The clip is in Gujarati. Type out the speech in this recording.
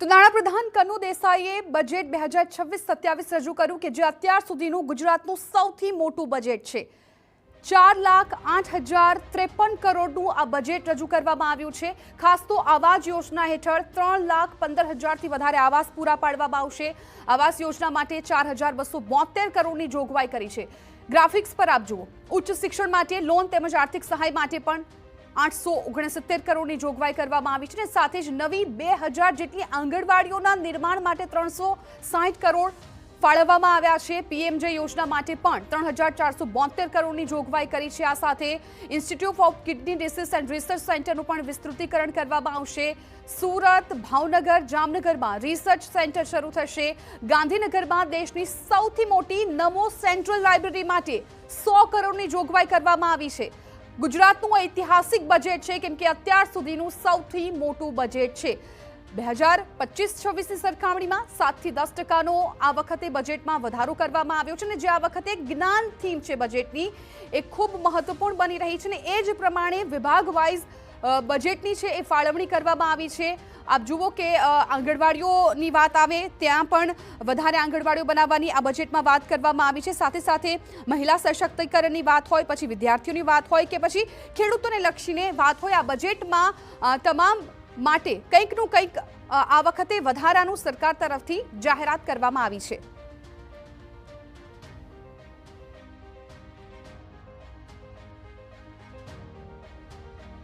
તો નાણાપ્રધાન કનુ દેસાઈએ બજેટ 2026-27 રજૂ કર્યું કે જે અત્યાર સુધીનું ગુજરાતનું સૌથી મોટું બજેટ છે। 4,08,053 કરોડનું આ બજેટ રજૂ કરવામાં આવ્યું છે। ખાસ તો આવાસ યોજના હેઠળ 3,15,000થી વધારે આવાસ પૂરા પાડવામાં આવશે। આવાસ યોજના માટે 4,272 કરોડની જોગવાઈ કરી છે। ગ્રાફિક્સ પર આપ જુઓ, ઉચ્ચ શિક્ષણ માટે લોન તેમજ આર્થિક સહાય માટે પણ 869 કરોડની જોગવાઈ કરવામાં આવી છે। સાથે જ નવી 2,000 જેટલી આંગણવાડીઓના નિર્માણ માટે 360 કરોડ ફાળવવામાં આવ્યા છે। પીએમજે યોજના માટે પણ 3,472 કરોડની જોગવાઈ કરી છે। આ સાથે institute of kidney disease and research સેન્ટરનું પણ વિસ્તૃતીકરણ કરવામાં આવશે। સુરત, ભાવનગર, જામનગરમાં રિસર્ચ સેન્ટર શરૂ થશે। ગાંધીનગરમાં દેશની સૌથી મોટી નમો સેન્ટ્રલ લાઇબ્રેરી માટે 100 કરોડની જોગવાઈ કરવામાં આવી છે। ગુજરાતનું ઐતિહાસિક બજેટ છે, કેમ કે અત્યાર સુધીનું સૌથી મોટું બજેટ છે। 2025-26ની સરખામણીમાં 7થી 10% આ વખતે બજેટમાં વધારો કરવામાં આવ્યો છે, અને જે આ વખતે જ્ઞાન થીમ છે બજેટની એ ખૂબ મહત્વપૂર્ણ બની રહી છે, અને એ જ પ્રમાણે વિભાગ વાઇઝ બજેટની છે એ ફાળવણી કરવામાં આવી છે। આપ જુઓ કે આંગણવાડીઓની વાત આવે ત્યાં પણ વધારે આંગણવાડીઓ બનાવવાની આ બજેટમાં વાત કરવામાં આવી છે। સાથે સાથે મહિલા સશક્તિકરણની વાત હોય, પછી વિદ્યાર્થીઓની વાત હોય કે પછી ખેડૂતોને લક્ષીને વાત હોય, આ બજેટમાં તમામ માટે કંઈકનું કંઈક આ વખતે વધારાનું સરકાર તરફથી જાહેરાત કરવામાં આવી છે।